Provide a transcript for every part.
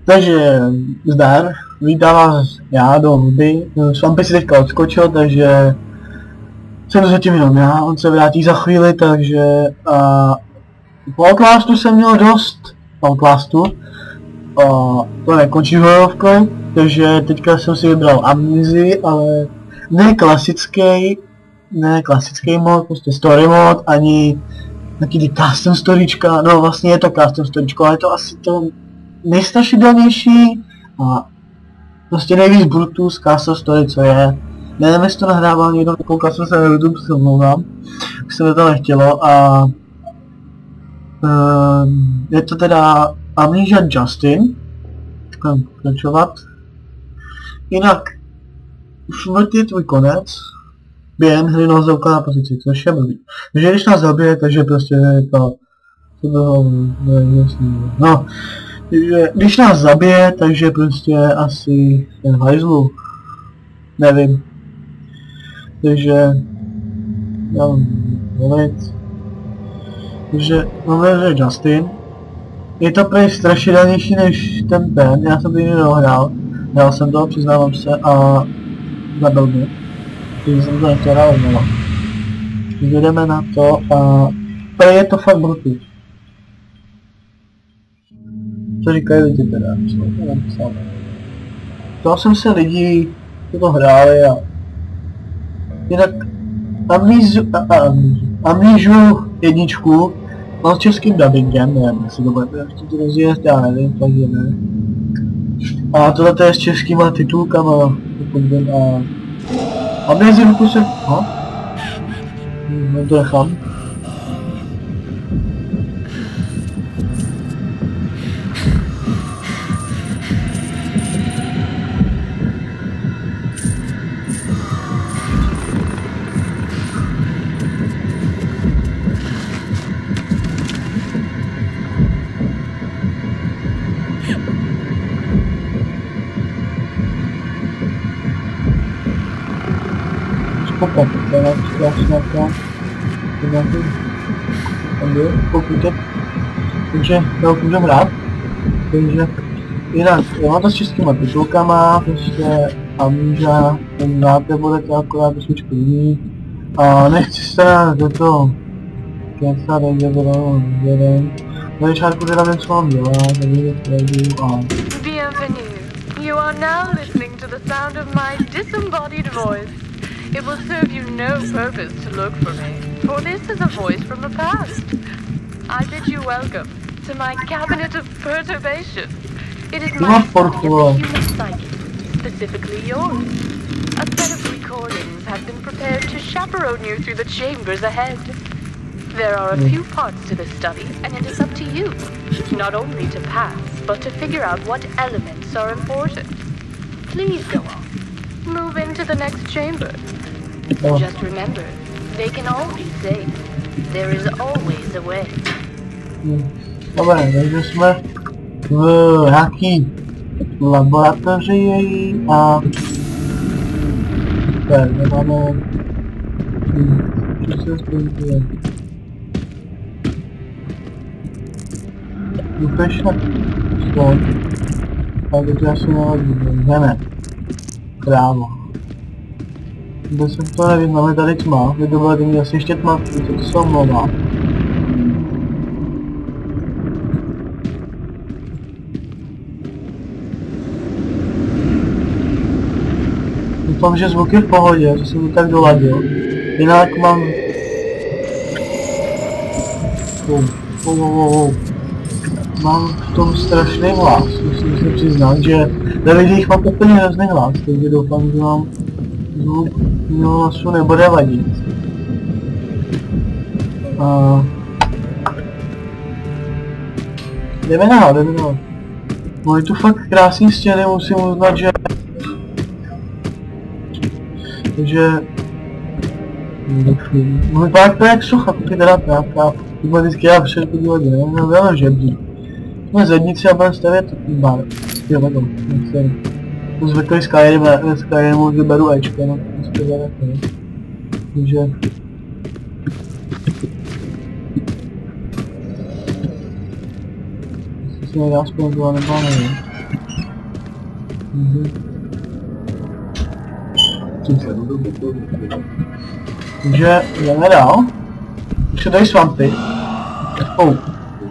Takže zdar, vítám vás já do hudby. Svampy si teďka odskočil, takže jsem to zatím jenom já, on se vrátí za chvíli, takže po Outlastu jsem měl dost Outlastu. To nekončí hojovkou, takže teďka jsem si vybral Amnezii, ale ne klasický mod, prostě story mod, ani taky ty custom storyčka, no vlastně je to custom storyčko, ale je to asi to nejstrašidelnější a prostě nejvíc brutu z custom story, co je. Nevím, jestli to nahrával někdo, koukal jsem se na YouTube, se omlouvám, už se mi to nechtělo a je to teda Amnesia Justin, pokračovat. Jinak, smrt je tvůj konec, během hry nás zaukala na pozici, což je blbý. Takže když nás zabije, takže prostě to bylo, no, když nás zabije, takže prostě asi ten hajzlu, nevím. Takže, já mluvit. Takže máme Justin. Je to prej strašidelnější než ten, já jsem to jiný dohrál. Hrál jsem to, přiznávám se, a zabil mě. Takže jsem to nechtěl hrát znova. Jdeme na to a prej je to fakt bruty. Co říkají lidi teda, co to napsal. Ptal jsem se lidí, co to hráli a jinak Amnésiu jedničku mám s českým dubbingem, nevím, jestli to bude ještě to rozjet, já nevím, takže ne. A tohle je s českýma titulkama, pokud vím, a Amnésiu kusem, to nechám. Pokud takže to můžeme hrát, takže jinak, mám to s českýma titulkama, prostě Amnesia, ten nápěv budete akorát trošičku jiný a nechci se do toho kecat, takže to jeden. Na začátku teda vím, co mám dělat, takže to a... Bienvenue. You are now listening to the sound of my disembodied voice. It will serve you no purpose to look for me, for this is a voice from the past. I bid you welcome to my cabinet of perturbation. It is my human psyche, specifically yours. A set of recordings have been prepared to chaperone you through the chambers ahead. There are a few parts to this study, and it is up to you, not only to pass, but to figure out what elements are important. Please go on. Move into the next chamber. Just remember, they can all be saved. There is always a way. Dobré, takže jsme v nějaký laboratoři její a tady máme co se spojuje. Upešat stoj. A teď já si naladím, ne. Právo. Kde jsem to nevím, máme tady tma, vydobili mě asi ještě tma, to se omlouvá. Doufám, že zvuk je v pohodě, že jsem to tak doladil. Jinak mám... Mám v tom strašný hlas, musím se přiznat, že ve videích mám úplně hrozný hlas, takže doufám, že mám zvuk mého hlasu nebude vadit. Jdeme dál. Mají tu fakt krásný stěny, musím uznat, že... Takže... Můj pák to je jak sucha, ty teda práka. Tyhle vždycky já všel podívat, nevím, žebří. Jsme zednici a budeme stavět bar. Jo, takhle, nechci. To zvyklý Skyrimu, že beru Ečka, no, prostě zadat, ne. Takže... Jestli se nedá zkontrolovat, nebo nevím. Takže jdeme dál. Už jsou tady svampy.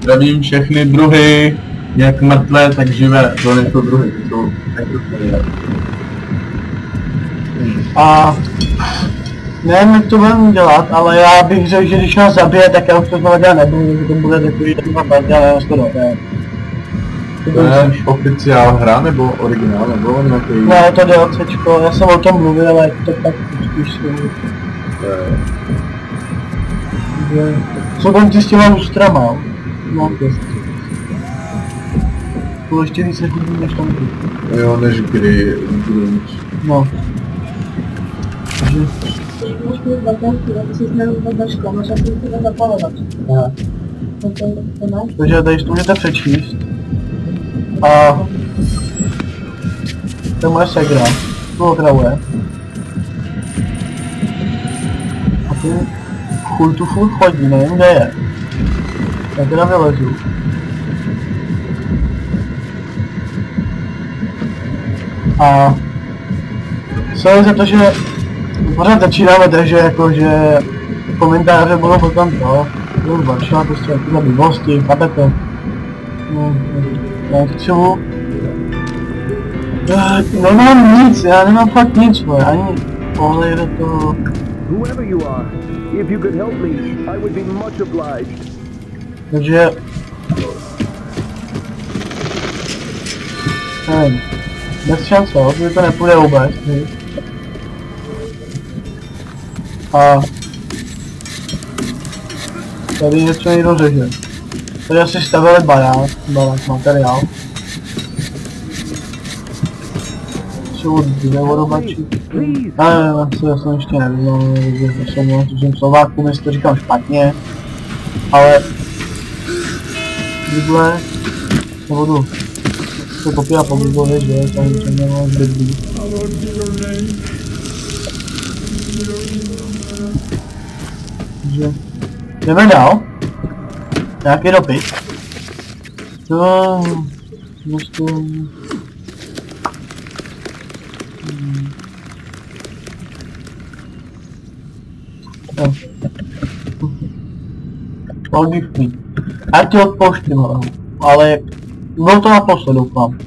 Zdravím všechny druhy, jak mrtvé, tak živé. To nejsou druhy, to jsou A nevím, jak to budeme dělat, ale já bych řekl, že když nás zabije, tak já už to znovu dělat nebudu, že to bude takový partě, ale já to dobré. To je oficiál hra nebo originál, nebo nějaký... Ne, to DLCčko, já jsem o tom mluvil, ale to tak spíš si... Co tam ty s těma lustrama? No, to ještě víc nechudí než tam ty. Jo, než kdy budu mít. No. Takže... Máš mít baterky, aby si znal baterku, máš asi to zapalovat. Ne. To máš? Takže tady si to můžete přečíst. A... To je moje segra. To otravuje. A ty... Chuj tu furt chodí, nevím kde je. Já teda vylezu. A... Sorry za to, že... Pořád začínáme takže jako, že... Komentáře budou potom to. Budou zlepšovat prostě takové blbosti, chápete? Já potřebuji... Nemám nic, já nemám fakt nic, ani pohled do toho... Whoever you are, if you could help me, I would be much obliged. Takže... Nevím. Bez šance, protože to nepůjde vůbec. A... Tady něco někdo řeže. Tady asi stavili barák, materiál. Jsou dvě vodobačí. Ne, já jsem ještě nevěděl, že jsem Slováku, jestli to říkám špatně. Ale... Bible... Nebudu... To popírat po Bible, že? Tady to nemám zbytý. Takže... Jdeme dál. Nějaký dopis. To... Prostě... No. Forgive me. Já ti odpouštím ho, ale... Bylo to naposled, doufám.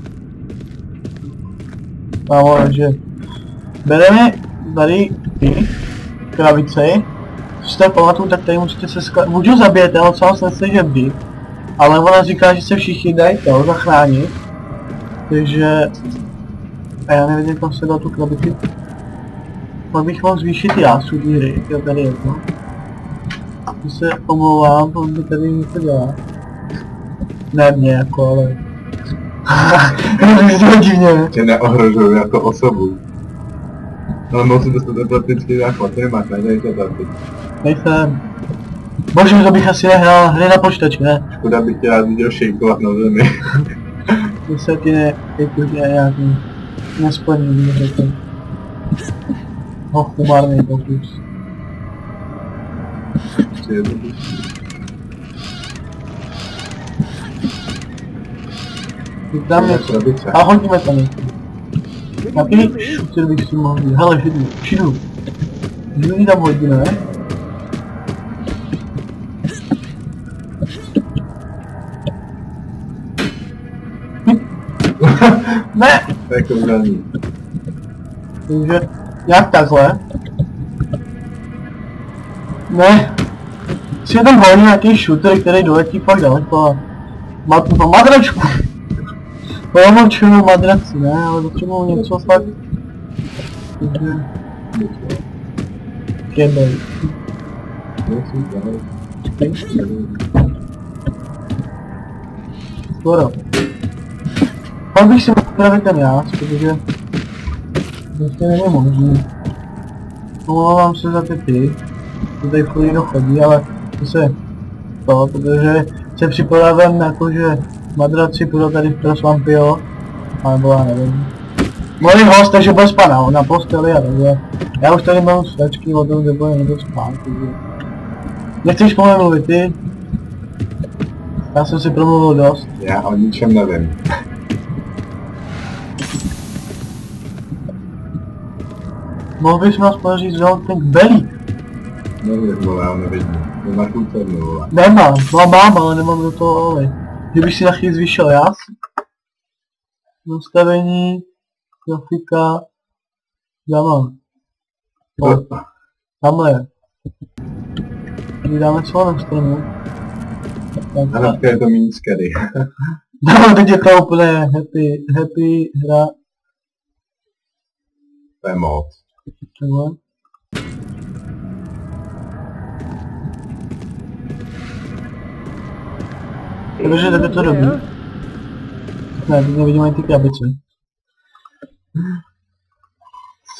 Takže... Bereme tady ty krabice. Co jste pamatuju, tak tady musíte se můžu zabít, ale co vám se že vždy. Ale ona říká, že se všichni dají to zachránit. Takže... A já nevím, jak tam se dal tu krabici. Pak bych mohl zvýšit já tu hry, jo tady je to. To se omlouvám, protože tady něco dělá. Ne mě jako, ale... to divně. Tě neohrožuju jako osobu. Ale musím dostat prakticky základ, nemáš, nejde prakticky. Nejsem. Bože, to bych asi nehrál hry na počítači, ne? Škoda bych tě rád viděl šejkovat na zemi. To se ti nějaký nesplněný, řekl. Humárný pokus. Tam něco. A hodíme tam něco. Jaký šuter bych si mohl jít? Hele, šidu. Židu tam hodíme. Ne! To je kouzelný. Takže, jak takhle? Ne. Si tam hodí nějaký shooter, který doletí fakt daleko. Má tu madračku. Pomočuju madraci, ne, ale potřebuji něco fakt. Kebej. Skoro. Pak bych si mohl upravit ten jáz, protože... Prostě není možný. Omlouvám se za ty, to tady chvíli dochodí, ale to se... To, protože se připravím jako, že madraci půjdu tady pro Svampio, alebo já nevím. Můj host, takže byl spanal na posteli a takže... Já už tady mám svěčky o tom, že bude někdo spát, takže... Nechceš po mně mluvit ty? Já jsem si promluvil dost. Já o ničem nevím. Mohl bys mi aspoň říct, že on ten kbelík. Nevíš, vole, já nevidím. To máš úcernu, vole. Nemám, mám, ale nemám do toho olej. Kdybych si na chvíli zvýšil jas. Nastavení, grafika, Jama. Tamhle je. Vydáme celou na stranu. A hnedka je to méně scary. No, teď je to úplně happy hra. To je moc. Takhle. Takže tak je to dobrý. Ne, teď nevidím ani ty krabice.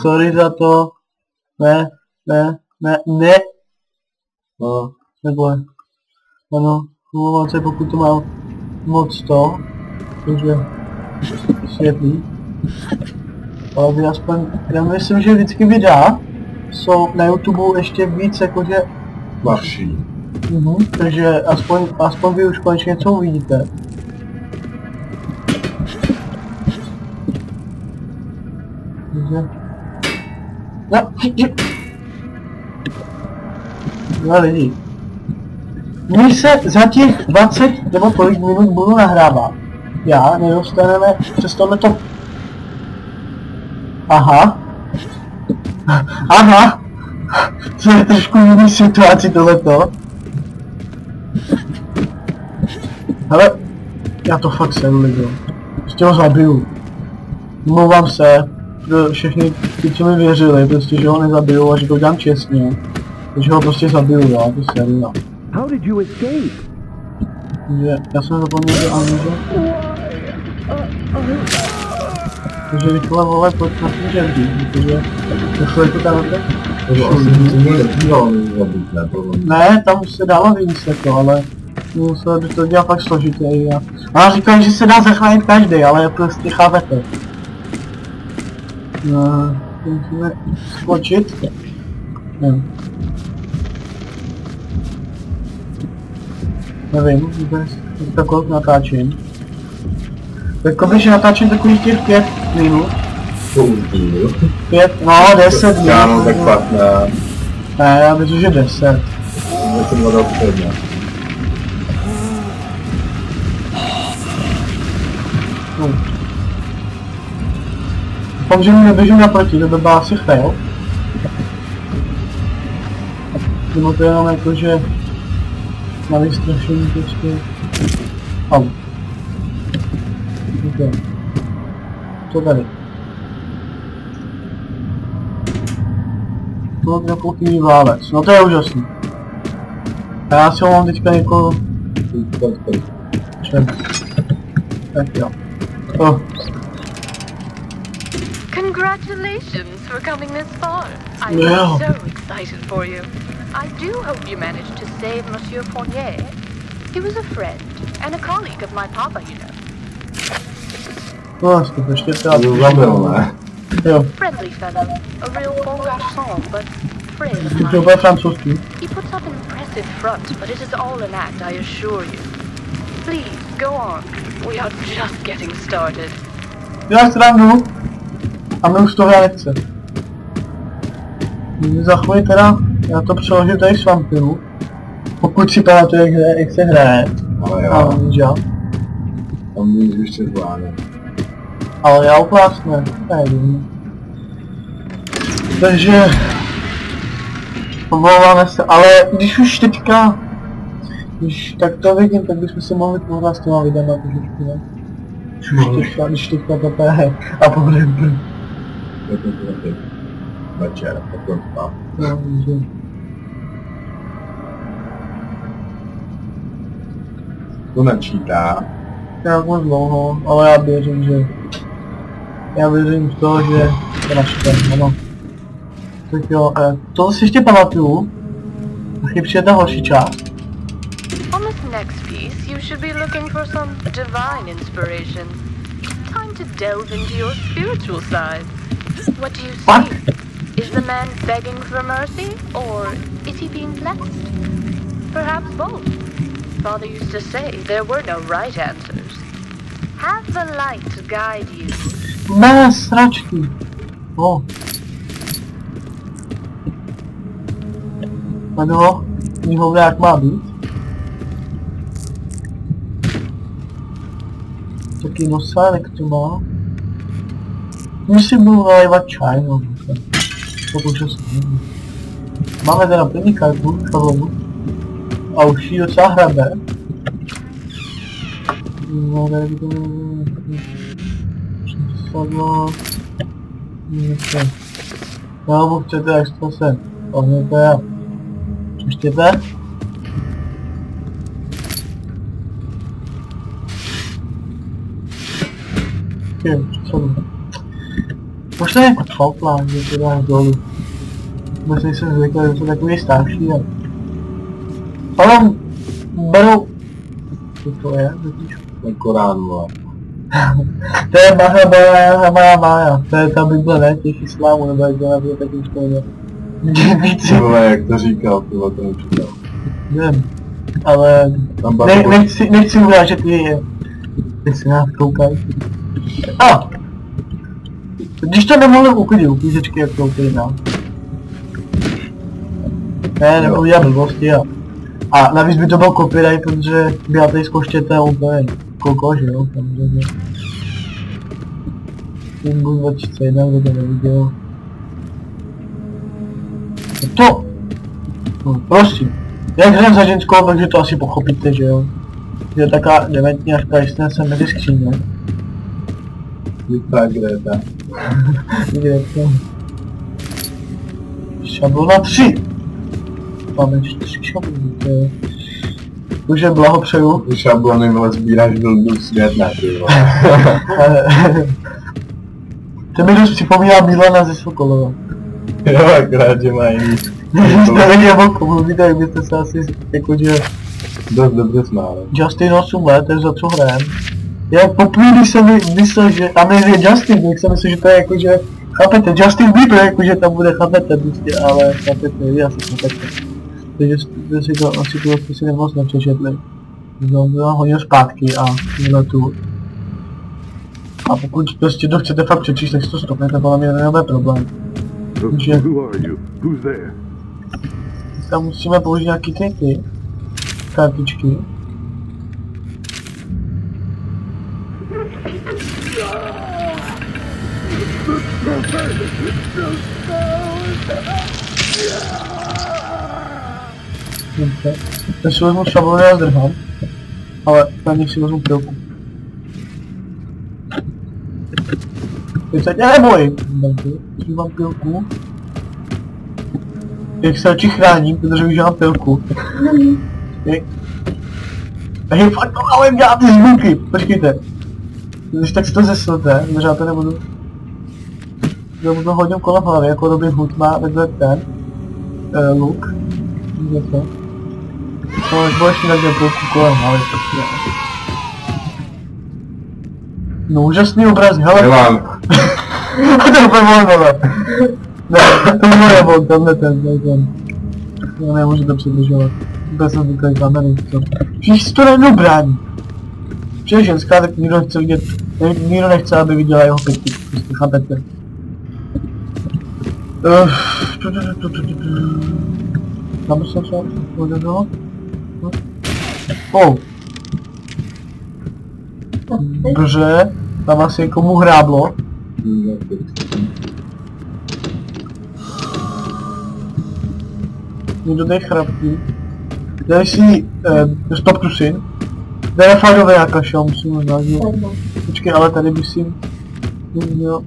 Sorry za to. Ne. No, takhle. Ano, omlouvám se, pokud to mám moc to. Takže světlý. Ale vy aspoň, já myslím, že vždycky videa jsou na YouTube ještě víc jakože Tmavší. Takže aspoň vy už konečně něco uvidíte. Takže... No lidi. My se za těch 20 nebo kolik minut budu nahrávat. Já nedostaneme přes tohleto... Aha. To je trošku jiný situaci tohleto. Hele, já to fakt sedu, lidi. Prostě ho zabiju. Mluvám se pro všechny ty, co mi věřili, prostě, že ho nezabiju a že to dělám čestně. Takže ho prostě zabiju, já to sedu, já. How did you escape? Takže já jsem zapomněl do amíže. Takže rychle vole, pojď na tím žerdí, protože došlo je to tam opět. Ne, tam se dalo vymyslet to, ale musel by to dělat fakt složitě. A říkali, že se dá zachránit každý, ale prostě chápete. No, musíme skočit. Nevím, vůbec takovou natáčím. Jakoby, že natáčím takových těch 5 minut. 5, no 10 minut. Já mám tak 15. Ne, já myslím, že 10. Já jsem ho dal předně. Doufám, že mi neběžím naproti, to by byl asi fail. Nebo to jenom jako, že na vystrašení prostě... Au. Okay. Co tady? No to je plochý válec, no to je úžasný. A já si ho mám teďka jako... Tak jo. Oh. Congratulations for coming this far. I'm Yeah. so excited for you. I do hope you managed to save Monsieur Fournier. He was a friend and a colleague of my papa, you know. No, ještě třeba... Zabil, ne? Jo. Friendly fellow, a real bon garçon, but friend of To mine. bude francouzský. He puts up an impressive front, but it is all an act, I assure you. Please, go on. We are just getting started. Děláš srandu? A my už to hra nechce. Za chvíli teda, já to přeložím tady s vampiru. Pokud si pamatuje, jak se hraje. Ale jo. Ale víš jo. Tam nic ještě zvládne. Ale já uplásne, nevím. Takže... Omlouváme se, ale když už teďka... Když tak to vidím, tak bychom se mohli pohrát s těma videama trošičku, ne? Když teďka to je a pohrým. Je to taky večer, potom spát. No, že... To načítá. Jak moc dlouho, ale já věřím, že... Já věřím v to, že to načítá, ano. Tak jo, to si ještě pamatuju. Taky přijde ta horší část. On this next piece, you should be looking for some divine inspiration. Time to delve into your spiritual side. What do you What? see? Is the man begging for mercy, or is he being blessed? Perhaps both. Father used to say there were no right answers. Have the light guide you. Ne, sračky. O. Ano, knihovna jak má být. Taký nosánek to má. My si budu nalévat čaj, no. Pokud se nevím. Máme teda první kartu, šalom. A už ji docela hrabe. No, tady to... Sadlo... Něco. No, chcete extra se. Ohněte a... Češtěte. Co? Možná jako troplán, že to dáš dolů. Vůbec nejsem zvyklý, že jsou takový starší a... Ale berou... Co to je? Ten Korán, vole. To je Maja. To je ta Bible, ne? Těch islámů, nebo jak to nebude taky už to jde. Ty vole, jak to říkal, ty vole, to nepřítel. Nevím. Ale... Nechci urážet je. Ty si nás koukaj. A! Když to nemohli uklidit, uklízečky jak to uklidná. Ne, nebudu dělat blbosti a navíc by to byl copyright, protože by já tady zkouštěte úplně koko, že jo, samozřejmě. Tím budu 2001, kdo to neviděl. To! No, prosím. Jak hrám za ženskou, takže to asi pochopíte, že jo. Je taká dementní až krajstné se mezi skříně. Vypadá, kde je ta? Kde je to? Šablona 3! Máme 4 šablony, to je... Takže blahopřeju. Ty šablony, vole, sbíráš do světla, ty vole. To mi dost připomíná Milana ze Sokolova. Jo, akorát, že má jiný. Jste nevěděl o komu mluvíte, jak byste se asi jakože... Dost dobře smáli. Justin 8 let, to je za co hrajem. Já poprvé, když jsem myslel, že tam je Justin, tak jsem myslel, že to je jakože... Chápete, Justin Bieber jakože tam bude, chápete prostě, ale chápete, vy asi chápete. Takže si to asi tu si nemoc nepřečetli. Znovu hodně zpátky a měla tu. A pokud prostě to chcete fakt přečíst, tak si to stopnete, podle mě nebude problém. Takže... Who are you? Who's there? Tam musíme použít nějaký ty kartičky. Dobře, teď si vezmu šablony a zdrhám, ale na nich si vezmu pilku. Teď se tě nebojím, když mám pilku. Jak se radši chráním, protože už mám pilku. Hej, fakt to ale dělá ty zvuky, počkejte. Když tak si to zeslte, protože já to nebudu. Já mu to hodím kolem hlavy, jako Robin Hood má vedle ten luk. Vidíte? No, až budeš mi takhle pilku kolem hlavy, prostě. No, úžasný obraz, hele. Nemám. To je úplně volno, ne, to je volno, tenhle ten. Já nemůžu to předržovat. Vůbec jsem říkal kamery, co? Všichni si to najednou brání. Protože je ženská, tak nikdo nechce vidět, nikdo nechce, aby viděla jeho pětky, prostě chápete. Tam se třeba podařilo? Oh. Dobře, tam asi někomu hráblo. Někdo tady chrapí. Dej si stop to syn. Dej fakt do vojáka, šel, musím možná říct. Počkej, ale tady bych si měl...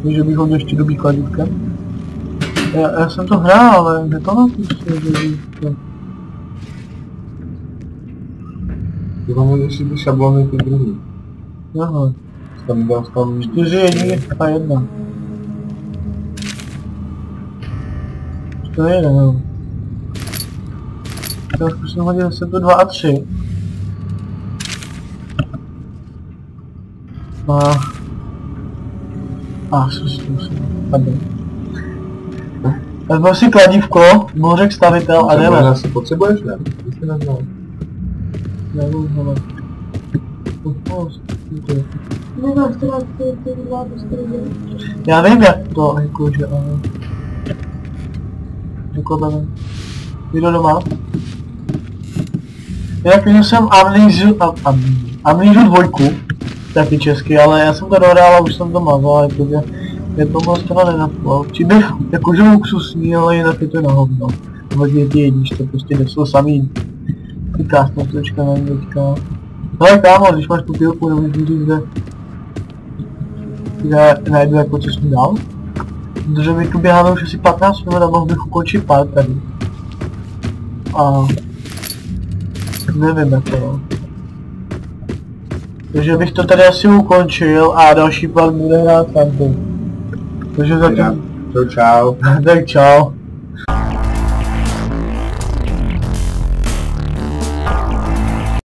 Že bych hodil ještě dobý kladívkem. Já jsem to hrál, ale nepamatuji si, že bych to... Ty tam ještě ty šablony, ty druhý. Aha. Tam... 4, 1 a 1. To je jeden, jo. Tak zkusím hodit zase tu 2 a 3. Zkusím. Tady. Vezmu si kladívko, bořek stavitel a jdeme. Asi potřebuješ, ne? Ty jsi neznal. Nevím, hele. Nemáš teda ty dva prostě. Já vím jak to, jakože, ale... Jako tady. Jdu doma. Jinak viděl jsem Amnesia 2, taky česky, ale já jsem to dohrál a už jsem to mazal, jakože je to moc teda nenapal. Příběh jakože luxusní, ale jinak je to na hovno. Hodně ty jedničky, prostě nejsou samý ty krásné stočka na teďka. Hele kámo, když máš tu pilku, nemůžu říct, že najdu jako co jsem dal. Protože my tu běháme už asi 15 minut a mohl bych ukončit pár tady. A nevím jako no. Takže bych to tady asi ukončil a další part bude hrát Santu. Takže zatím... Čau. Tak čau.